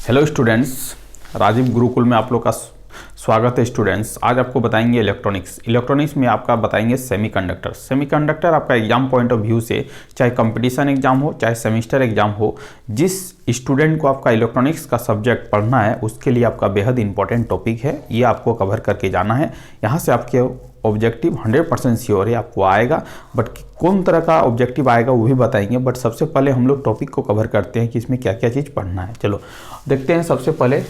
Hello students, Rajiv Gurukul में आप लोग का स्वागत है। स्टूडेंट्स, आज आपको बताएंगे इलेक्ट्रॉनिक्स में आपका बताएंगे सेमीकंडक्टर आपका एग्जाम पॉइंट ऑफ व्यू से, चाहे कंपटीशन एग्जाम हो चाहे सेमेस्टर एग्जाम हो, जिस स्टूडेंट को आपका इलेक्ट्रॉनिक्स का सब्जेक्ट पढ़ना है उसके लिए आपका बेहद इंपॉर्टेंट टॉपिक है। ये आपको कवर करके जाना है। यहाँ से आपके ऑब्जेक्टिव 100% श्योर है आपको आएगा, बट कौन तरह का ऑब्जेक्टिव आएगा वो भी बताएंगे। बट सबसे पहले हम लोग टॉपिक को कवर करते हैं कि इसमें क्या क्या चीज़ पढ़ना है। चलो देखते हैं। सबसे पहले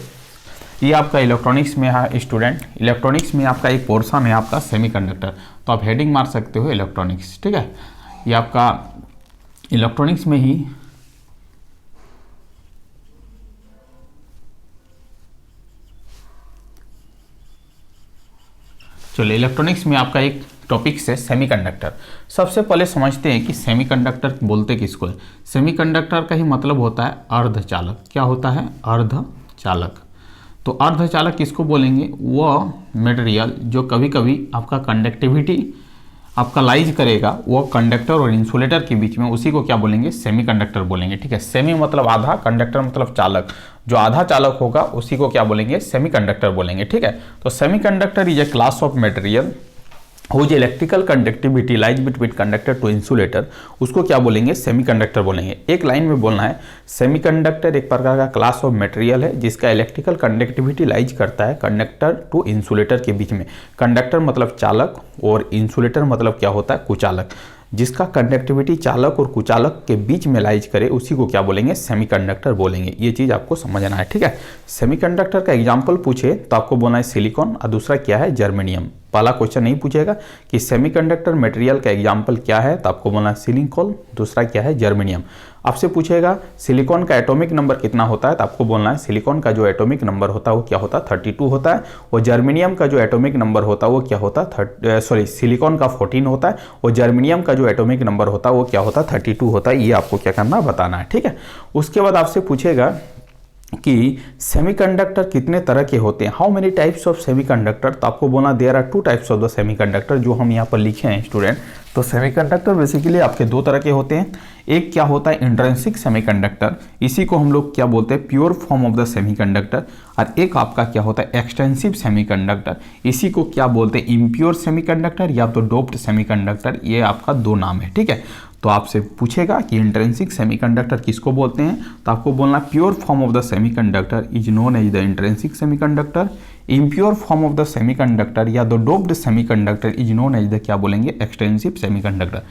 ये आपका इलेक्ट्रॉनिक्स में है स्टूडेंट। इलेक्ट्रॉनिक्स में आपका एक पोर्शन है आपका सेमीकंडक्टर, तो आप हेडिंग मार सकते हो इलेक्ट्रॉनिक्स। ठीक है, ये आपका इलेक्ट्रॉनिक्स में ही चलिए इलेक्ट्रॉनिक्स में आपका एक टॉपिक है सेमीकंडक्टर। सबसे पहले समझते हैं कि सेमीकंडक्टर बोलते किसको है। सेमीकंडक्टर का ही मतलब होता है अर्धचालक। क्या होता है? अर्धचालक। तो अर्धचालक किसको बोलेंगे? वह मटेरियल जो कभी कभी आपका कंडक्टिविटी आपका लाइज करेगा, वो कंडक्टर और इंसुलेटर के बीच में, उसी को क्या बोलेंगे? सेमीकंडक्टर बोलेंगे। ठीक है, सेमी मतलब आधा, कंडक्टर मतलब चालक। जो आधा चालक होगा उसी को क्या बोलेंगे? सेमीकंडक्टर बोलेंगे। ठीक है, तो semiconductor is a class of material whose electrical conductivity lies between conductor to insulator, उसको क्या बोलेंगे? सेमीकंडक्टर बोलेंगे। एक लाइन में बोलना है, सेमीकंडक्टर एक प्रकार का क्लास ऑफ मटेरियल है जिसका इलेक्ट्रिकल कंडक्टिविटी लाइज करता है कंडक्टर टू इंसुलेटर के बीच में। कंडक्टर मतलब चालक और इंसुलेटर मतलब क्या होता है? कुचालक। जिसका कंडक्टिविटी चालक और कुचालक के बीच में लाइज करे उसी को क्या बोलेंगे? सेमीकंडक्टर बोलेंगे। ये चीज़ आपको समझना है। ठीक है, सेमीकंडक्टर का एग्जाम्पल पूछे तो आपको बोलना है सिलिकॉन, और दूसरा क्या है? जर्मेनियम। पहला क्वेश्चन नहीं पूछेगा कि सेमीकंडक्टर मटेरियल का एग्जाम्पल क्या है, तो आपको बोलना है सिलिकॉन, दूसरा क्या है? जर्मेनियम। आपसे पूछेगा सिलिकॉन का एटॉमिक नंबर कितना होता है, तो आपको बोलना है सिलिकॉन का जो एटॉमिक नंबर होता है वो क्या होता है? 32 होता है। और जर्मेनियम का जो एटॉमिक नंबर होता है वो क्या होता है? सिलिकॉन का 14 होता है, और जर्मेनियम का जो एटॉमिक नंबर होता है वो क्या होता है? 32 होता है। ये आपको क्या करना, बताना है। ठीक है, उसके बाद आपसे पूछेगा कि सेमीकंडक्टर कितने तरह के होते हैं, how many types of semiconductor, तो आपको बोलना there are 2 types of the semiconductor, जो हम यहाँ पर लिखे हैं स्टूडेंट। तो सेमीकंडक्टर बेसिकली आपके 2 तरह के होते हैं। एक क्या होता है? इंट्रिंसिक सेमीकंडक्टर, इसी को हम लोग क्या बोलते हैं? Pure form of the semiconductor. और एक आपका क्या होता है? एक्सटेंसिव सेमीकंडक्टर, इसी को क्या बोलते हैं? इम्प्योर सेमीकंडक्टर या तो डोप्ड सेमीकंडक्टर। ये आपका 2 नाम है। ठीक है, तो आपसे पूछेगा कि इंट्रिंसिक सेमीकंडक्टर किसको बोलते हैं, तो आपको बोलना pure form of the semiconductor is known as the intrinsic semiconductor. Impure form of the semiconductor या the doped semiconductor is known as the क्या बोलेंगे? Extensive semiconductor.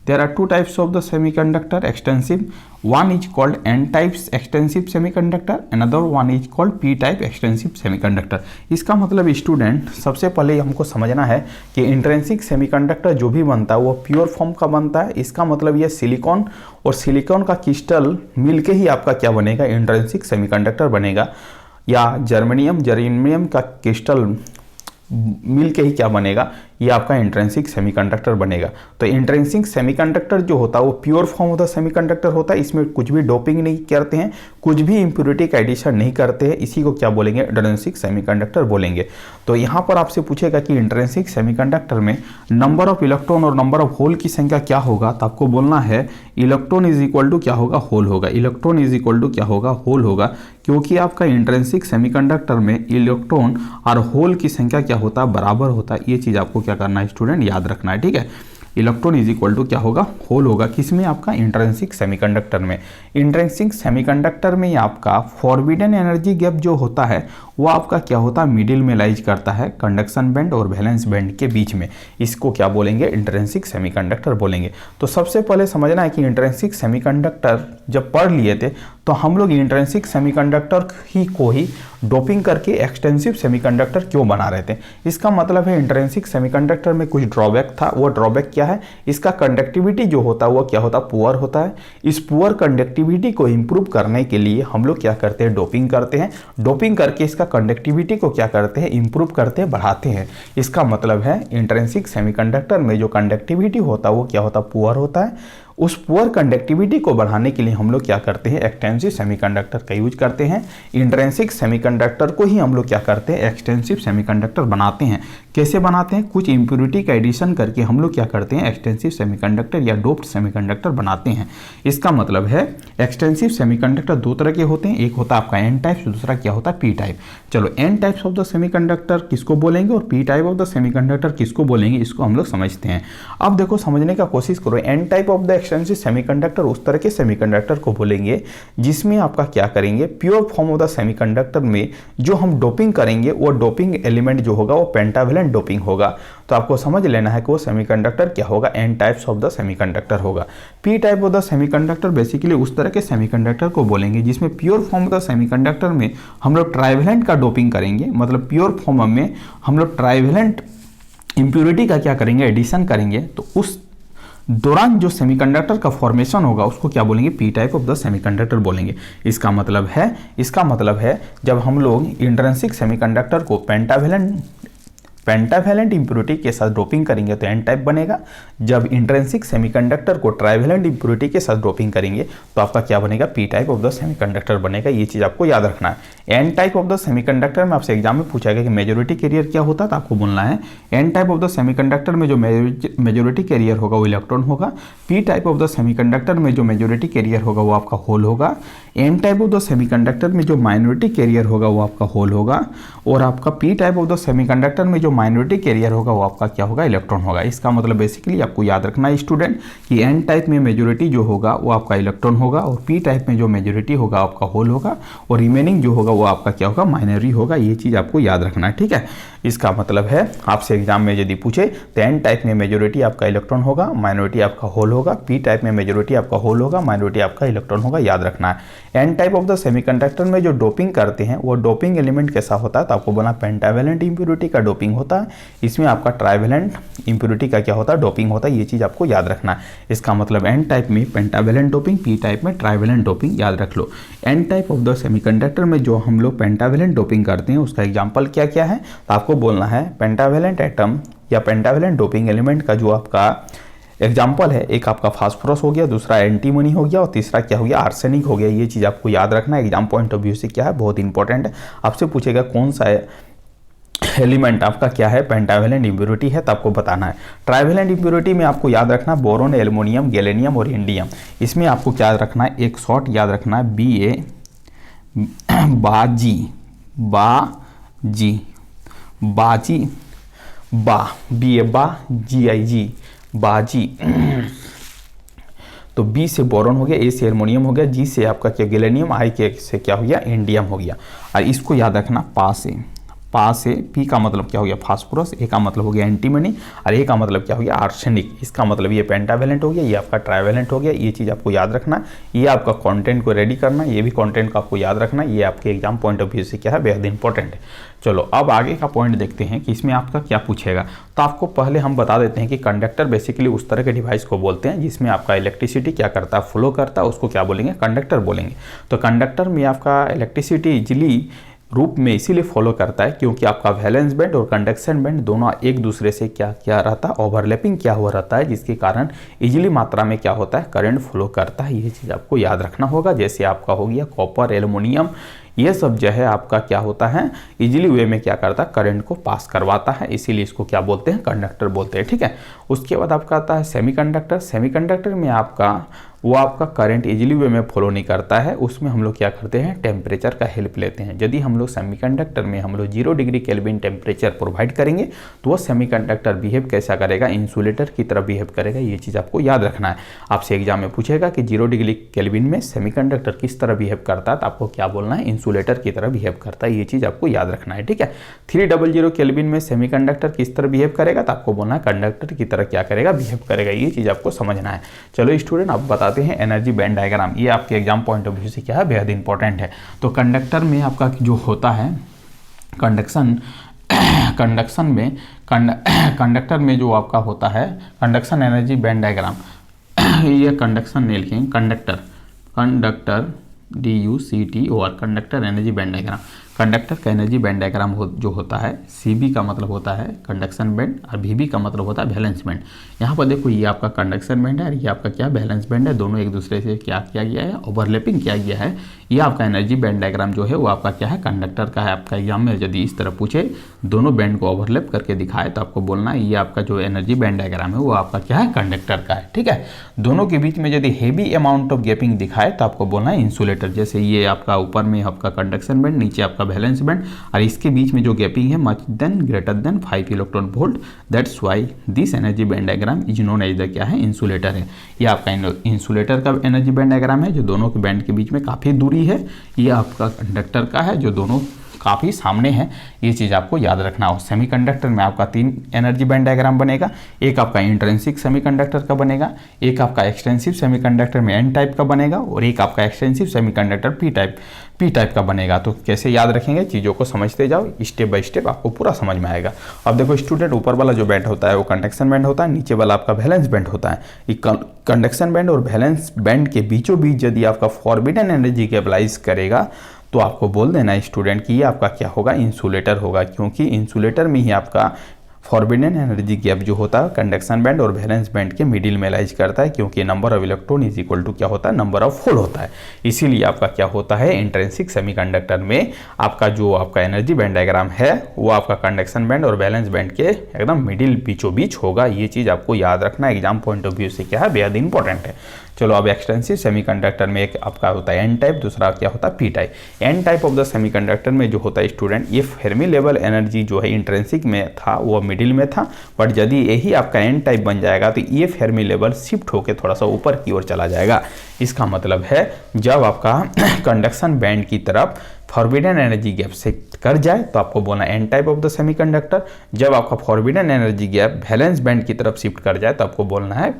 There are 2 types of the semiconductor extensive. One is called N-type extensive semiconductor, another one is called P-type extensive semiconductor. इसका मतलब student सबसे पहले हमको समझना है कि इंट्रिंसिक सेमीकंडक्टर जो भी बनता है वो प्योर फॉर्म का बनता है। इसका मतलब ये सिलिकॉन और सिलिकॉन का क्रिस्टल मिलके ही आपका क्या बनेगा? इंट्रिंसिक सेमीकंडक्टर बनेगा। या जर्मेनियम का क्रिस्टल मिल के ही क्या बनेगा? ये आपका इंट्रिंसिक सेमीकंडक्टर बनेगा। तो इंट्रिंसिक सेमीकंडक्टर जो होता है वो pure form of the semiconductor होता है। इसमें कुछ भी डोपिंग नहीं करते हैं, कुछ भी इंप्योरिटी का एडिशन नहीं करते हैं, इसी को क्या बोलेंगे? इंट्रिंसिक सेमीकंडक्टर बोलेंगे। तो यहाँ पर आपसे पूछेगा कि इंट्रिंसिक सेमीकंडक्टर में नंबर ऑफ इलेक्ट्रॉन और नंबर ऑफ होल की संख्या क्या होगा, तो आपको बोलना है इलेक्ट्रॉन इज इक्वल टू क्या होगा? होल होगा। इलेक्ट्रॉन इज इक्वल टू क्या होगा? होल होगा, क्योंकि आपका इंट्रिंसिक सेमीकंडक्टर में इलेक्ट्रॉन और होल की संख्या क्या होता है? बराबर होता है। ये चीज़ आपको क्या करना है स्टूडेंट? याद रखना है। ठीक है, इलेक्ट्रॉन इज इक्वल टू क्या होगा? होल होगा। किसमें? आपका इंट्रिंसिक सेमीकंडक्टर में। इंट्रिंसिक सेमीकंडक्टर में आपका फॉरबिडन एनर्जी गैप जो होता है वो आपका क्या होता है? मिडिल में लाइज करता है कंडक्शन बैंड और वैलेंस बैंड के बीच में। इसको क्या बोलेंगे? इंट्रिंसिक सेमीकंडक्टर बोलेंगे। तो सबसे पहले समझना है कि इंट्रिंसिक सेमीकंडक्टर जब पढ़ लिए थे तो हम लोग इंट्रिंसिक सेमीकंडक्टर को ही डोपिंग करके एक्सटेंसिव सेमीकंडक्टर क्यों बना रहे थे। इसका मतलब है इंट्रिंसिक सेमीकंडक्टर में कुछ ड्रॉबैक था। वो ड्रॉबैक क्या है? इसका कंडक्टिविटी जो होता है वो क्या होता है? पुअर होता है। इस पुअर कंडक्टिविटी को इंप्रूव करने के लिए हम लोग क्या करते हैं? डोपिंग करते हैं। डोपिंग करके इसका कंडक्टिविटी को क्या करते हैं? इंप्रूव करते हैं, बढ़ाते हैं। इसका मतलब है इंट्रिंसिक सेमीकंडक्टर में जो कंडक्टिविटी होता है वो क्या होता है? पुअर होता है। उस पुअर कंडक्टिविटी को बढ़ाने के लिए हम लोग क्या करते हैं, एक्सटेंसिव सेमीकंडक्टर का यूज करते हैं। इंट्रिंसिक सेमीकंडक्टर को ही हम लोग क्या करते हैं, एक्सटेंसिव सेमीकंडक्टर बनाते हैं। कैसे बनाते हैं, कुछ इंप्योरिटी का एडिशन करके हम लोग क्या करते हैं, एक्सटेंसिव सेमीकंडक्टर या डोप्ड सेमीकंडक्टर बनाते हैं। इसका मतलब है एक्सटेंसिव सेमीकंडक्टर दो तरह के होते हैं, एक होता है आपका एन टाइप, दूसरा क्या होता है पी टाइप। चलो N types of the semiconductor किसको बोलेंगे और P type of the semiconductor किसको बोलेंगे, इसको हम लोग समझते हैं। अब देखो समझने का कोशिश करो, N type of the extensive semiconductor उस तरह के सेमीकंडक्टर को बोलेंगे जिसमें आपका क्या करेंगे, pure form of the semiconductor में जो हम डोपिंग करेंगे वो डोपिंग एलिमेंट जो होगा वो पेंटावेलेंट डोपिंग होगा। तो आपको समझ लेना है कि वो सेमीकंडक्टर क्या होगा, N types of the semiconductor होगा। P type of the semiconductor basically उस तरह के सेमीकंडक्टर को बोलेंगे जिसमें pure form of the semiconductor में हम लोग ट्राइवेलेंट का डोपिंग करेंगे, मतलब प्योर फॉर्म में हम लोग ट्राइवेलेंट इंप्योरिटी का क्या करेंगे, एडिशन करेंगे। तो उस दौरान जो सेमीकंडक्टर का फॉर्मेशन होगा उसको क्या बोलेंगे, P type of the semiconductor बोलेंगे। इसका मतलब है जब हम लोग इंट्रिंसिक सेमीकंडक्टर को पेंटावेलेंट इंप्योरिटी के साथ डोपिंग करेंगे तो एन टाइप बनेगा। जब इंट्रिंसिक सेमीकंडक्टर को ट्राइवेलेंट इंप्योरिटी के साथ डोपिंग करेंगे तो आपका क्या बनेगा, P type of the semiconductor बनेगा। ये चीज आपको याद रखना है। N type of the semiconductor में आपसे एग्जाम में पूछा गया कि मेजॉरिटी कैरियर क्या होता है, तो आपको बोलना है N type of the semiconductor में जो मेजॉरिटी कैरियर होगा वो इलेक्ट्रॉन होगा। P type of the semiconductor में जो मेजॉरिटी कैरियर होगा वो आपका होल होगा। N type of the semiconductor में जो माइनॉरिटी कैरियर होगा वो आपका होल होगा। और आपका P type of the semiconductor में जो माइनॉरिटी कैरियर होगा वो आपका क्या होगा, इलेक्ट्रॉन होगा। इसका मतलब बेसिकली आपको याद रखना है स्टूडेंट कि एन टाइप में मेजॉरिटी जो होगा वो आपका इलेक्ट्रॉन होगा और पी टाइप में जो मेजॉरिटी होगा आपका होल होगा और रिमेनिंग जो होगा वो आपका क्या होगा, माइनॉरिटी होगा। ये चीज आपको याद रखना है, ठीक है। इसका मतलब है आपसे एग्जाम में यदि पूछे तो एन टाइप में मेजॉरिटी आपका इलेक्ट्रॉन होगा, माइनॉरिटी आपका होल होगा। पी टाइप में मेजॉरिटी आपका होल होगा, माइनॉरिटी आपका इलेक्ट्रॉन होगा, याद रखना है। N type of the semiconductor में जो डोपिंग करते हैं वो डोपिंग एलिमेंट कैसा होता है, तो आपको बोला पेंटावेलेंट इंप्योरिटी का डोपिंग होता है। इसमें आपका ट्राइवेलेंट इंप्योरिटी का क्या होता है, डोपिंग होता है। ये चीज आपको याद रखना है। इसका मतलब एन टाइप में पेंटावेलेंट डोपिंग, पी टाइप में ट्राइवेलेंट डोपिंग, याद रख लो। N type of the semiconductor में जो हम लोग पेंटावेलेंट डोपिंग करते हैं उसका एग्जाम्पल क्या क्या है, तो आपको बोलना है पेंटावेलेंट एटम या पेंटावेलेंट डोपिंग एलिमेंट का जो आपका एग्जाम्पल है, एक आपका फास्फोरस हो गया, दूसरा एंटीमनी हो गया और तीसरा क्या हो गया, आर्सेनिक हो गया। ये चीज़ आपको याद रखना है। एग्जाम पॉइंट ऑफ व्यू से क्या है, बहुत इंपॉर्टेंट है। आपसे पूछेगा कौन सा एलिमेंट आपका क्या है, पेंटावेलेंट इंप्योरिटी है, तो आपको बताना है। ट्राइवेलेंट इंप्योरिटी में आपको याद रखना बोरोन, एल्युमिनियम, गैलेनियम और इंडियम। इसमें आपको क्या याद रखना है, एक शॉर्ट याद रखना है बाजी। तो बी से बोरोन हो गया, ए से एल्युमिनियम हो गया, जी से आपका क्या गैलेनियम, आई के से क्या हो गया, इंडियम हो गया। और इसको याद रखना पा से पी का मतलब क्या हो गया, फास्फोरस, ए का मतलब हो गया एंटीमनी और ए का मतलब क्या हो गया, आर्सेनिक। इसका मतलब ये पेंटावेलेंट हो गया, ये आपका ट्राइवेलेंट हो गया। ये चीज़ आपको याद रखना। ये आपका कंटेंट को रेडी करना, ये भी कंटेंट को आपको याद रखना। ये आपके एग्जाम पॉइंट ऑफ व्यू से क्या है, बेहद इंपॉर्टेंट है। चलो अब आगे का पॉइंट देखते हैं कि इसमें आपका क्या पूछेगा। तो आपको पहले हम बता देते हैं कि कंडक्टर बेसिकली उस तरह के डिवाइस को बोलते हैं जिसमें आपका इलेक्ट्रिसिटी क्या करता है, फ्लो करता है, उसको क्या बोलेंगे, कंडक्टर बोलेंगे। तो कंडक्टर में आपका इलेक्ट्रिसिटी इजिली रूप में इसीलिए फॉलो करता है क्योंकि आपका वैलेंस बैंड और कंडक्शन बैंड दोनों एक दूसरे से क्या क्या रहता है, ओवरलैपिंग क्या हुआ रहता है, जिसके कारण इजीली मात्रा में क्या होता है, करंट फ्लो करता है। ये चीज़ आपको याद रखना होगा। जैसे आपका हो गया कॉपर, एल्युमिनियम, ये सब जो है आपका क्या होता है, इजीली वे में क्या करता है, करंट को पास करवाता है। इसीलिए इसको क्या बोलते हैं, कंडक्टर बोलते हैं, ठीक है। उसके बाद आपका आता है सेमीकंडक्टर। सेमीकंडक्टर में आपका करंट इजीली वे में फॉलो नहीं करता है। उसमें हम लोग क्या करते हैं, टेम्परेचर का हेल्प लेते हैं। यदि हम लोग सेमीकंडक्टर में 0 डिग्री केल्विन टेम्परेचर प्रोवाइड करेंगे तो वो सेमीकंडक्टर बिहेव कैसा करेगा, इंसुलेटर की तरह बिहेव करेगा। ये चीज़ आपको याद रखना है। आपसे एग्जाम में पूछेगा कि 0 डिग्री केल्विन में सेमीकंडक्टर किस तरह बिहेव करता है, तो आपको क्या बोलना है, इंसुलेटर की तरह बिहेव करता है। ये चीज़ आपको याद रखना है, ठीक है। 300 केल्विन में सेमीकंडक्टर किस तरह बिहेव करेगा, तो आपको बोलना है कंडक्टर की तरह क्या करेगा, बिहेव करेगा। ये चीज़ आपको समझना है। चलो स्टूडेंट, आप बताते हैं एनर्जी बैंड डायग्राम। ये आपके एग्जाम पॉइंट ऑफ व्यू से क्या है, बेहद इंपॉर्टेंट है। तो कंडक्टर में आपका जो होता है कंडक्टर में जो आपका होता है कंडक्शन एनर्जी बैंड डायग्राम, ये कंडक्शन नहीं लिखेंगे, conductor DUCTOR, conductor energy band diagram. Conductor का एनर्जी बैंड डायग्राम जो होता है, CB का मतलब होता है कंडक्शन बैंड और VB का मतलब होता है वैलेंस बैंड। यहाँ पर देखो ये आपका कंडक्शन बैंड है और ये आपका क्या वैलेंस बैंड है, दोनों एक दूसरे से क्या किया गया है, ओवरलैपिंग किया गया है। ये आपका एनर्जी बैंड डायग्राम जो है वो आपका क्या है, कंडक्टर का है। आपका एग्जाम में यदि इस तरह पूछे दोनों बैंड को ओवरलैप करके दिखाए तो आपको बोलना है ये आपका जो एनर्जी बैंड डायग्राम है वो आपका क्या है, कंडक्टर का है। ठीक है, दोनों के बीच में यदि हेवी अमाउंट ऑफ गैपिंग दिखाए तो आपको बोलना है इंसुलेटर। जैसे ये आपका ऊपर में आपका कंडक्शन बैंड, नीचे आपका वैलेंस बैंड और इसके बीच में जो गैपिंग है much then greater than 5 electron volt, that's why this energy band diagram is known as the क्या है, इंसुलेटर है। ये आपका इंसुलेटर का एनर्जी बैंड डायग्राम है जो दोनों के बैंड के बीच में काफ़ी दूरी है। ये आपका कंडक्टर का है जो दोनों काफ़ी सामने है। ये चीज़ आपको याद रखना हो। सेमीकंडक्टर में आपका 3 एनर्जी बैंड डायग्राम बनेगा। एक आपका इंट्रिंसिक सेमीकंडक्टर का बनेगा, एक आपका एक्सटेंसिव सेमीकंडक्टर में N टाइप का बनेगा और एक आपका एक्सटेंसिव सेमीकंडक्टर P टाइप का बनेगा। तो कैसे याद रखेंगे, चीज़ों को समझते जाओ, स्टेप बाय स्टेप आपको पूरा समझ में आएगा। अब देखो स्टूडेंट, ऊपर वाला जो बैंड होता है वो कंडक्शन बैंड होता है, नीचे वाला आपका वैलेंस बैंड होता है। ये कंडक्शन बैंड और वैलेंस बैंड के बीचों बीच यदि आपका फॉरबिडन एनर्जी के अप्लाइज करेगा तो आपको बोल देना स्टूडेंट कि ये आपका क्या होगा, इंसुलेटर होगा, क्योंकि इंसुलेटर में ही आपका फॉरबिडन एनर्जी गैप जो होता है कंडक्शन बैंड और वैलेंस बैंड के मिडिल में लाइज करता है, क्योंकि number of electron is equal to क्या होता है, नंबर ऑफ होल होता है। इसीलिए आपका क्या होता है, इंट्रिंसिक सेमीकंडक्टर में आपका जो आपका एनर्जी बैंड डायग्राम है वो आपका कंडक्शन बैंड और वैलेंस बैंड के एकदम मिडिल बीचों बीच होगा। ये चीज़ आपको याद रखना, एग्जाम पॉइंट ऑफ व्यू से क्या है, बेहद इंपॉर्टेंट है। चलो अब एक्सटेंसिव सेमीकंडक्टर में एक आपका होता है N टाइप, दूसरा क्या होता है P type. N type of the semiconductor में जो होता है स्टूडेंट, ये फेर्मी लेवल एनर्जी जो है इंट्रिंसिक में था वो मिडिल में था, बट यदि यही आपका N टाइप बन जाएगा तो ये फेर्मी लेवल शिफ्ट होकर थोड़ा सा ऊपर की ओर चला जाएगा। इसका मतलब है जब आपका कंडक्शन बैंड की तरफ फॉरबिडन एनर्जी गैप से कर जाए तो आपको बोलना N type of the semiconductor. जब आपका forbidden energy gap valence band की तरफ शिफ्ट कर जाए तो आपको बोलना है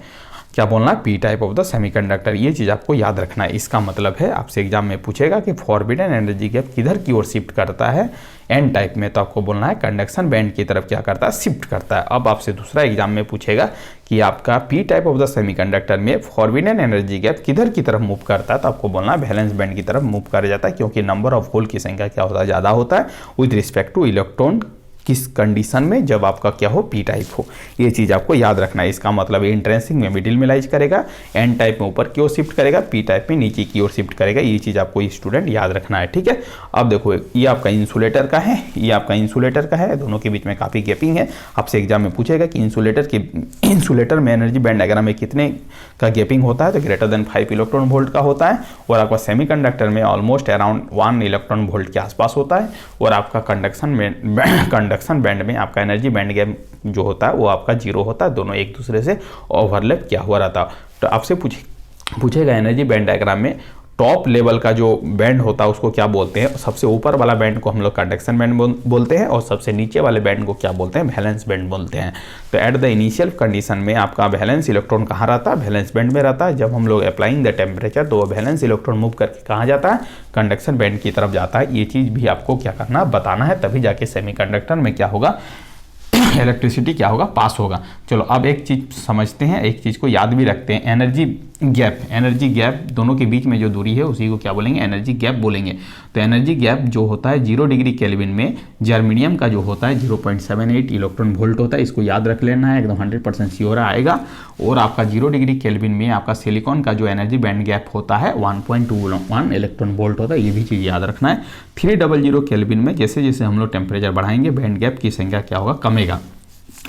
क्या, बोलना है P type of the semiconductor. ये चीज़ आपको याद रखना है। इसका मतलब है आपसे एग्जाम में पूछेगा कि फॉरबिडन एनर्जी गैप किधर की ओर शिफ्ट करता है, N टाइप में, तो आपको बोलना है कंडक्शन बैंड की तरफ क्या करता है, शिफ्ट करता है। अब आपसे दूसरा एग्जाम में पूछेगा कि आपका P type of the semiconductor में फॉरबिडन एनर्जी गैप किधर की तरफ मूव करता है, तो आपको बोलना है वैलेंस बैंड की तरफ मूव कर जाता है, क्योंकि नंबर ऑफ होल की संख्या क्या होता है, ज़्यादा होता है विद रिस्पेक्ट टू इलेक्ट्रॉन किस कंडीशन में, जब आपका क्या हो, P टाइप हो। ये चीज़ आपको याद रखना है। इसका मतलब इंट्रिंसिक में मिडिल में लाइज करेगा, N टाइप में ऊपर की ओर शिफ्ट करेगा, P टाइप में नीचे की ओर शिफ्ट करेगा। ये चीज़ आपको स्टूडेंट याद रखना है। ठीक है, अब देखो ये आपका इंसुलेटर का है, ये आपका इंसुलेटर का है, दोनों के बीच में काफ़ी गैपिंग है। आपसे एग्जाम में पूछेगा कि इंसुलेटर में एनर्जी बैंड डायग्राम में कितने का गैपिंग होता है, तो ग्रेटर देन 5 इलेक्ट्रॉन वोल्ट का होता है, और आपका सेमीकंडक्टर में ऑलमोस्ट अराउंड 1 इलेक्ट्रॉन वोल्ट के आसपास होता है, और आपका कंडक्शन बैंड में आपका एनर्जी बैंड गैप जो होता है वो आपका 0 होता है। दोनों एक दूसरे से ओवरलैप क्या हुआ रहता है। तो आपसे पूछेगा एनर्जी बैंड डायग्राम में टॉप लेवल का जो बैंड होता है उसको क्या बोलते हैं। सबसे ऊपर वाला बैंड को हम लोग कंडक्शन बैंड बोलते हैं, और सबसे नीचे वाले बैंड को क्या बोलते हैं, वैलेंस बैंड बोलते हैं। तो एट द इनिशियल कंडीशन में आपका वैलेंस इलेक्ट्रॉन कहाँ रहता है, वैलेंस बैंड में रहता है। जब हम लोग अप्लाइंग द टेम्परेचर तो वो वैलेंस इलेक्ट्रॉन मूव करके कहाँ जाता है, कंडक्शन बैंड की तरफ जाता है। ये चीज़ भी आपको क्या करना, बताना है, तभी जाके सेमीकंडक्टर में क्या होगा, इलेक्ट्रिसिटी क्या होगा, पास होगा। चलो अब एक चीज़ समझते हैं, एक चीज़ को याद भी रखते हैं। एनर्जी गैप दोनों के बीच में जो दूरी है उसी को क्या बोलेंगे, एनर्जी गैप बोलेंगे। तो एनर्जी गैप जो होता है 0 डिग्री केल्विन में जर्मेनियम का जो होता है 0.78 इलेक्ट्रॉन वोल्ट होता है। इसको याद रख लेना है, एकदम 100% श्योर आएगा। और आपका 0 डिग्री केल्विन में आपका सिलिकॉन का जो एनर्जी बैंड गैप होता है 1.21 इलेक्ट्रॉन वोल्ट होता है। ये भी चीज़ याद रखना है। 300 केल्विन में जैसे जैसे हम लोग टेम्परेचर बढ़ाएंगे बैंड गैप की संख्या क्या होगा, कमेगा।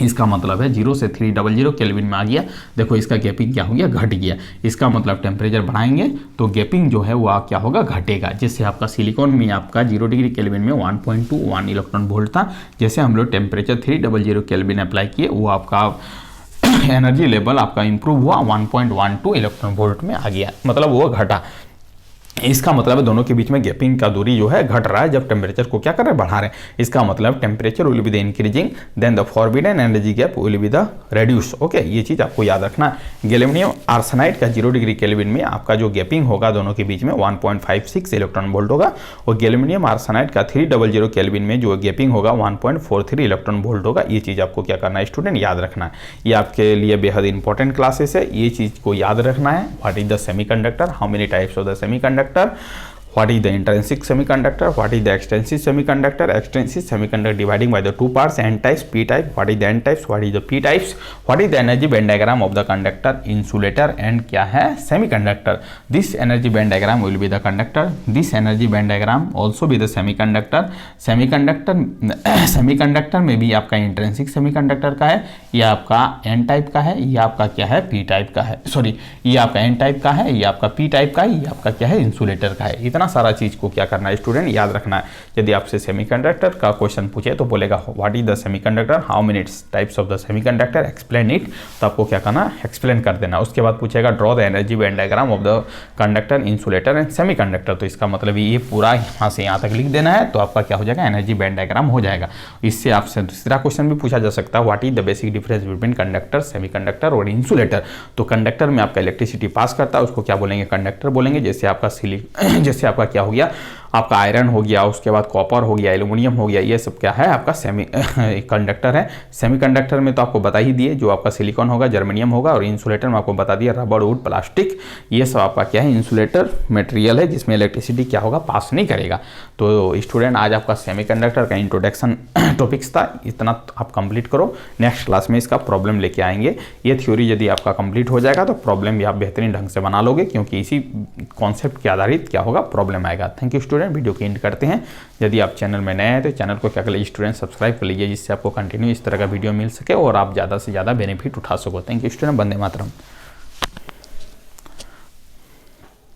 इसका मतलब है 0 से 300 केल्विन में आ गया, देखो इसका गैपिंग क्या हो गया, घट गया। इसका मतलब टेम्परेचर बढ़ाएंगे तो गैपिंग जो है वो क्या होगा, घटेगा। जैसे आपका सिलिकॉन में आपका 0 डिग्री केल्विन में 1.21 इलेक्ट्रॉन वोल्ट था, जैसे हम लोग टेम्परेचर 300 केल्विन अप्लाई किए वो आपका एनर्जी लेवल आपका इंप्रूव हुआ, 1.12 इलेक्ट्रॉन वोल्ट में आ गया, मतलब वो घटा। इसका मतलब है दोनों के बीच में गैपिंग का दूरी जो है घट रहा है जब टेम्परेचर को क्या कर रहे हैं, बढ़ा रहे हैं। इसका मतलब temperature will be the increasing, then the forbidden energy gap will be the reduce. Okay, ये चीज़ आपको याद रखना है। गैलियम आर्सेनाइड का 0 डिग्री केल्विन में आपका जो गैपिंग होगा दोनों के बीच में 1.56 इलेक्ट्रॉन वोल्ट होगा, और गैलियम आर्सेनाइड का 300 केल्विन में जो गैपिंग होगा 1.43 इलेक्ट्रॉन वोल्ट होगा। ये चीज़ आपको क्या करना है स्टूडेंट, याद रखना है। ये आपके लिए बेहद इंपॉर्टेंट क्लासेस है, ये चीज़ को याद रखना है। What is the semiconductor, how many types of the semiconductor, what is the intrinsic semiconductor, what is the extensive semiconductor, extensive semiconductor dividing by the two parts, N types, P type, what is the N types, what is the P types, what is the energy band diagram of the conductor, insulator and क्या है semiconductor. This energy band diagram will be the conductor, this energy band diagram also be the semiconductor. Semiconductor में भी आपका intrinsic semiconductor का है, या आपका N type का है, या आपका क्या है पी टाइप का है, सॉरी ये आपका एन टाइप का है, ये आपका पी टाइप का है, ये आपका क्या है इंसुलेटर का है। इतना सारा चीज को क्या करना है स्टूडेंट, याद रखना है। यदि आपसे सेमीकंडक्टर का क्वेश्चन पूछे तो बोलेगा what is the semiconductor, how many types of the semiconductor, explain it, तो आपको क्या करना एक्सप्लेन कर देना। उसके बाद पूछेगा draw the energy band diagram of the conductor, insulator and semiconductor, तो इसका मतलब ये पूरा यहाँ से यहाँ तक लिख देना है, तो आपका क्या हो जाएगा एनर्जी बैंड डायग्राम हो जाएगा। इससे आपसे दूसरा क्वेश्चन भी पूछा जा सकता है, what is the basic difference between conductor, semiconductor और इंसुलेटर। तो कंडक्टर में आपका इलेक्ट्रिसिटी पास करता है, उसको क्या बोलेंगे कंडक्टर बोलेंगे। जैसे आपका जैसे आपका क्या हो गया, आपका आयरन हो गया, उसके बाद कॉपर हो गया, एल्यूमिनियम हो गया, ये सब क्या है आपका सेमी कंडक्टर है। सेमीकंडक्टर में तो आपको बता ही दिए, जो आपका सिलिकॉन होगा, जर्मेनियम होगा, और इंसुलेटर में आपको बता दिया रबर, वुड, प्लास्टिक, ये सब आपका क्या है इंसुलेटर मटेरियल है, जिसमें इलेक्ट्रिसिटी क्या होगा पास नहीं करेगा। तो स्टूडेंट आज आपका सेमीकंडक्टर का इंट्रोडक्शन टॉपिक्स था, इतना आप कंप्लीट करो। नेक्स्ट क्लास में इसका प्रॉब्लम लेके आएंगे। ये थ्योरी यदि आपका कंप्लीट हो जाएगा तो प्रॉब्लम भी आप बेहतरीन ढंग से बना लोगे, क्योंकि इसी कॉन्सेप्ट के आधारित क्या होगा प्रॉब्लम आएगा। थैंक यू स्टूडेंट, वीडियो की एंड करते हैं। यदि आप चैनल में नए हैं तो चैनल को क्या कर लीजिए स्टूडेंट सब्सक्राइब कर लीजिए, जिससे आपको कंटिन्यू इस तरह का वीडियो मिल सके और आप ज़्यादा से ज़्यादा बेनिफिट उठा सको। Thank you student, Vande Mataram.